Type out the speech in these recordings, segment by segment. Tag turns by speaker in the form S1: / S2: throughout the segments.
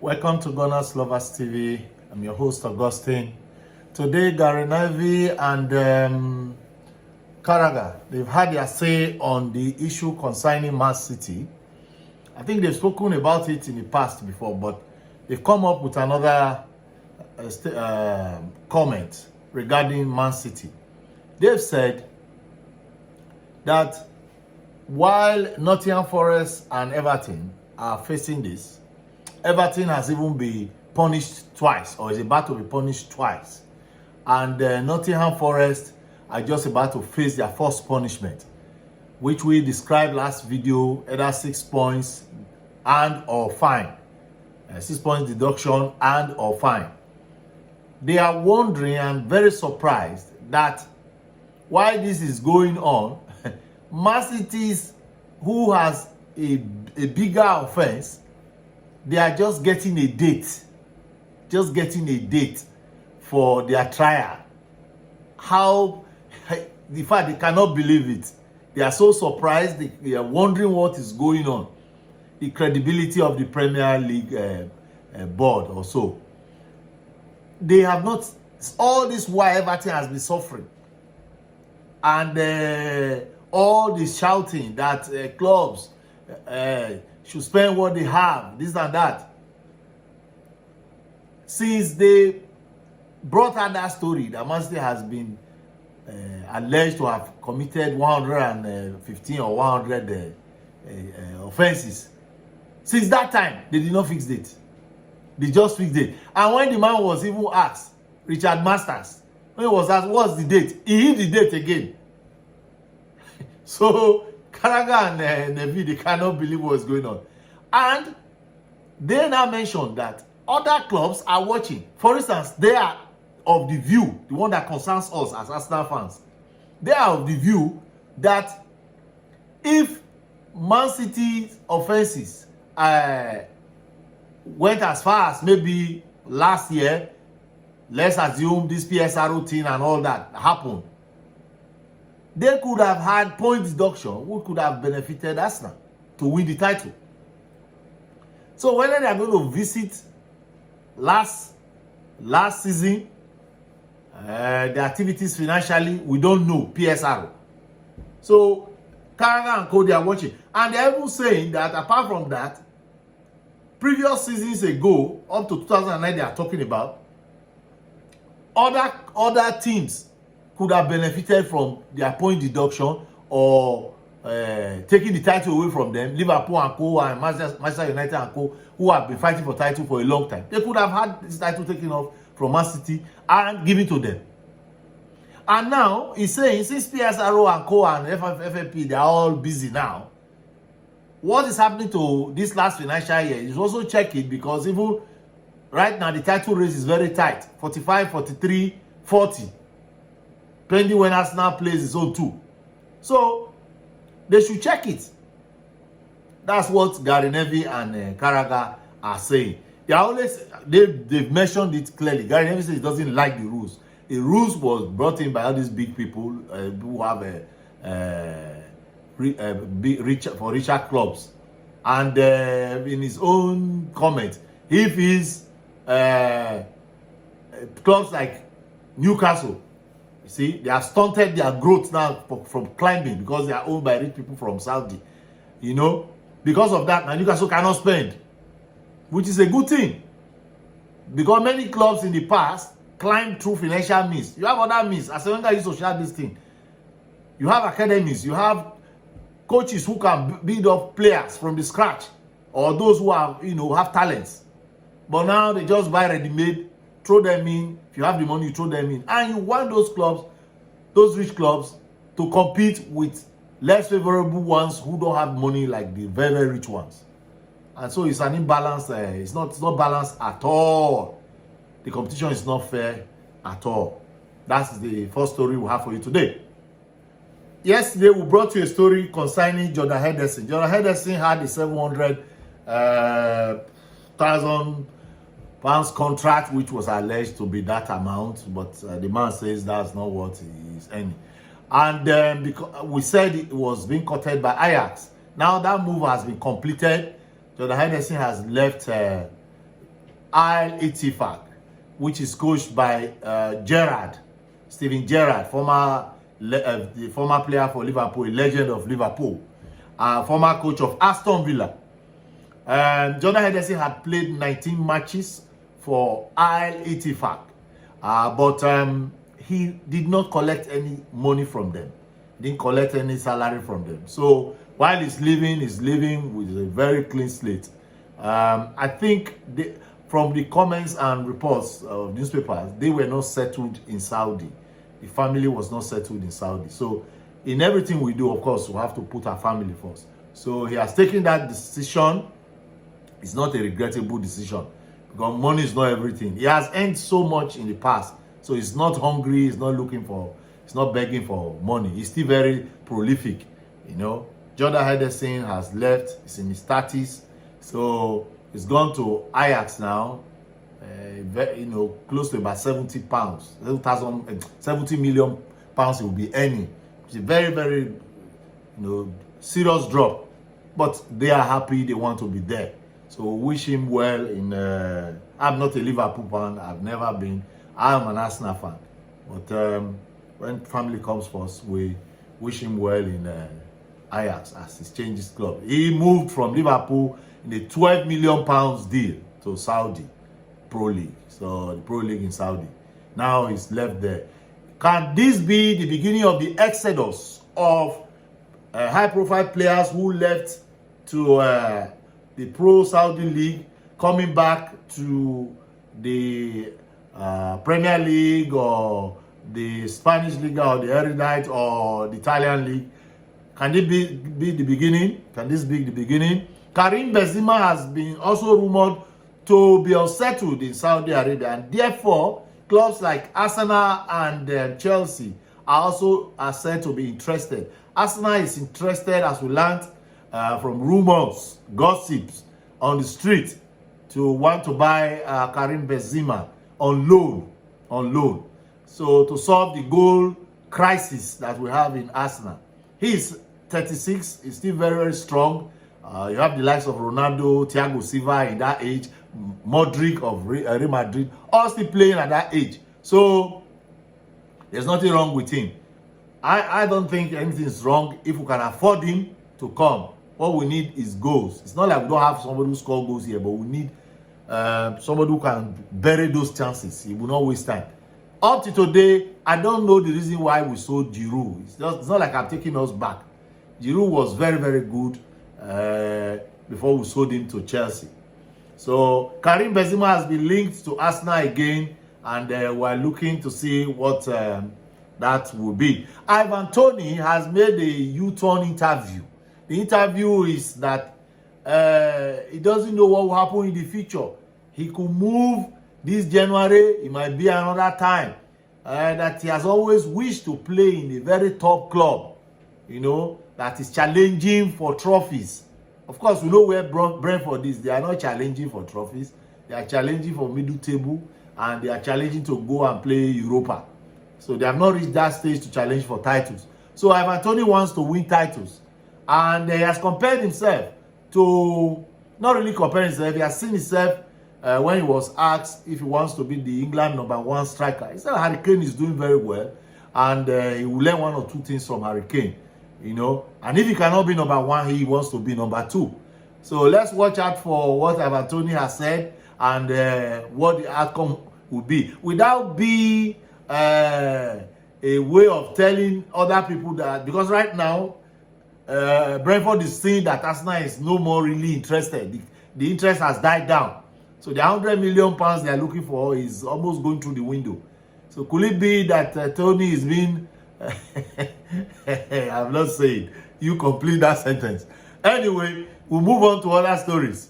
S1: Welcome to GunnersLoversTV. I'm your host, Augustine. Today, Neville and Caragher, they've had their say on the issue concerning Mancity. I think they've spoken about it in the past before, but they've come up with another comment regarding Mancity. They've said that while Nottingham Forest and Everton are facing this, Everton has even been punished twice, or is about to be punished twice. And Nottingham Forest are just about to face their first punishment, which we described last video, either 6 points and or fine. 6 points deduction and or fine. They are wondering and very surprised that while this is going on, Mancity, who has a bigger offense, they are just getting a date. Just getting a date for their trial. How, in fact, they cannot believe it. They are so surprised. They are wondering what is going on. The credibility of the Premier League board or so. They have not, all this while Everton has been suffering. And all the shouting that clubs should spend what they have, this and that. Since they brought out that story that Mancity has been alleged to have committed 115 or 100 offenses, since that time, they did not fix it. They just fixed it. And when the man was even asked, Richard Masters, when he was asked, what's the date? He hit the date again. So, Caragher and Neville, they cannot believe what's going on. And they now mentioned that other clubs are watching. For instance, they are of the view, the one that concerns us as Arsenal fans, they are of the view that if Mancity's offenses went as far as maybe last year, let's assume this PSRO thing and all that happened, they could have had point deduction, which could have benefited Arsenal to win the title. So whether they are going to visit last season, the activities financially, we don't know, PSR. So Caragher and Co, they are watching. And they're even saying that apart from that, previous seasons ago, up to 2009 they are talking about, other teams could have benefited from their point deduction or taking the title away from them. Liverpool and Co and Manchester United and Co, who have been fighting for title for a long time, they could have had this title taken off from Mancity and given to them. And now he's saying, since PSRO and Co and FFP, they are all busy now, what is happening to this last financial year is also check it, because even right now the title race is very tight, 45, 43, 40. Pending when Arsenal plays its own too. So they should check it. That's what Neville and Caragher are saying. They are always, they've mentioned it clearly. Neville says he doesn't like the rules. The rules was brought in by all these big people who have richer clubs. And in his own comment, if his clubs like Newcastle, see, they have stunted their growth now from climbing because they are owned by rich people from Saudi. You know, because of that, now Newcastle cannot spend, which is a good thing. Because many clubs in the past climbed through financial means. You have other means. As long as you share this thing, you have academies, you have coaches who can build up players from the scratch, or those who have, have talents. But now they just buy ready-made, throw them in. If you have the money, you throw them in. And you want those clubs, those rich clubs, to compete with less favorable ones who don't have money like the very, very rich ones. And so it's an imbalance. It's not balanced at all. The competition is not fair at all. That's the first story we have for you today. Yesterday, we brought you a story concerning Jordan Henderson. Jordan Henderson had a 700,000 pounds contract, which was alleged to be that amount, but the man says that's not what he is earning. And because we said it was being courted by Ajax. Now that move has been completed. Jordan Henderson has left Al Ettifaq, which is coached by Steven Gerrard, the former player for Liverpool, a legend of Liverpool, former coach of Aston Villa. Jordan Henderson had played 19 matches for Al Ettifaq, but he did not collect any money from them. He didn't collect any salary from them. So while he's living with a very clean slate. I think from the comments and reports of newspapers, they were not settled in Saudi. The family was not settled in Saudi. So in everything we do, of course, we have to put our family first. So he has taken that decision. It's not a regrettable decision because money is not everything. He has earned so much in the past. So he's not hungry. He's not he's not begging for money. He's still very prolific, you know. Jordan Henderson has left. He's in his 30s. So he's gone to Ajax now. You know, close to about 70 pounds, 70 million pounds he will be earning. It's a very, very, you know, serious drop. But they are happy, they want to be there. So wish him well in I'm not a Liverpool fan, I've never been. I'm an Arsenal fan. But when family comes first, we wish him well in Ajax as he changes club. He moved from Liverpool in a 12 million pounds deal to Saudi Pro League. So the Pro League in Saudi. Now he's left there. Can this be the beginning of the exodus of high-profile players who left to the Pro Saudi League, coming back to the Premier League or the Spanish League or the Eredivisie or the Italian League? Can it be the beginning? Can this be the beginning? Karim Benzema has been also rumored to be unsettled in Saudi Arabia, and therefore clubs like Arsenal and Chelsea are said to be interested. Arsenal is interested, as we learned from rumors, gossips on the street, to want to buy Karim Benzema on loan. So to solve the goal crisis that we have in Arsenal. He's 36, he's still very, very strong. You have the likes of Ronaldo, Thiago Silva in that age, Modric of Real Madrid, all still playing at that age. So there's nothing wrong with him. I don't think anything is wrong if we can afford him to come. What we need is goals. It's not like we don't have somebody who scores goals here, but we need somebody who can bury those chances. He will not waste time. Up to today, I don't know the reason why we sold Giroud. It's not like I'm taking us back. Giroud was very, very good before we sold him to Chelsea. So Karim Benzema has been linked to Arsenal again, and we're looking to see what that will be. Ivan Toney has made a U-turn interview. The interview is that he doesn't know what will happen in the future. He could move this January. It might be another time. That he has always wished to play in a very top club, you know, that is challenging for trophies. Of course, we know where Brentford is. They are not challenging for trophies. They are challenging for middle table, and they are challenging to go and play Europa. So they have not reached that stage to challenge for titles. So Ivan Toney wants to win titles. And he has compared himself to, not really comparing himself, he has seen himself when he was asked if he wants to be the England #1 striker. He said Harry Kane is doing very well, and he will learn one or two things from Harry Kane, you know. And if he cannot be #1, he wants to be #2. So let's watch out for what Ivan Toney has said and what the outcome will be. Without being a way of telling other people that, because right now, Brentford is saying that Arsenal is no more really interested. The interest has died down. So the 100 million pounds they are looking for is almost going through the window. So could it be that Tony is being... I'm not saying. You complete that sentence. Anyway, we'll move on to other stories.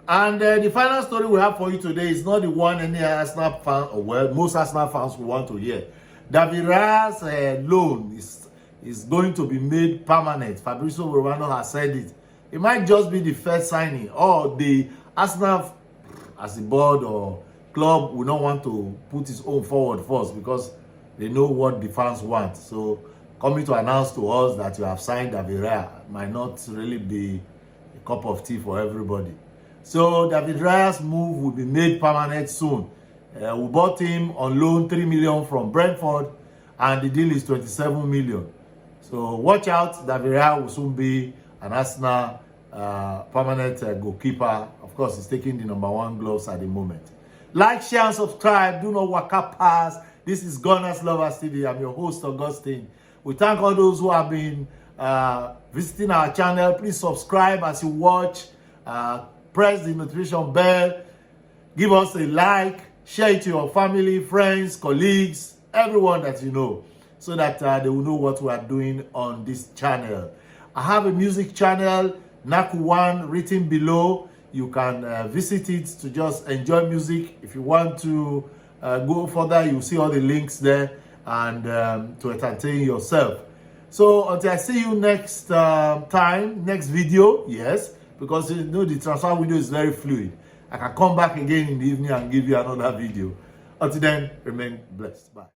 S1: And the final story we have for you today is not the one any Arsenal fan, or well, most Arsenal fans will want to hear. David Raya's loan is going to be made permanent. Fabrizio Romano has said it. It might just be the first signing, or the Arsenal, as a board or club, will not want to put his own forward first because they know what the fans want. So coming to announce to us that you have signed David Raya might not really be a cup of tea for everybody. So David Raya's move will be made permanent soon. We bought him on loan 3 million from Brentford, and the deal is 27 million. So watch out, David Raya will soon be an Arsenal permanent goalkeeper. Of course, he's taking the #1 gloves at the moment. Like, share, and subscribe. Do not walk up past. This is Gunners Lovers TV. I'm your host, Augustine. We thank all those who have been visiting our channel. Please subscribe as you watch. Press the notification bell. Give us a like. Share it to your family, friends, colleagues, everyone that you know, so that they will know what we are doing on this channel. I have a music channel, Naku1, written below. You can visit it to just enjoy music. If you want to go further, you'll see all the links there, and to entertain yourself. So until I see you next time, next video, yes, because you know the transfer window is very fluid. I can come back again in the evening and give you another video. Until then, remain blessed. Bye.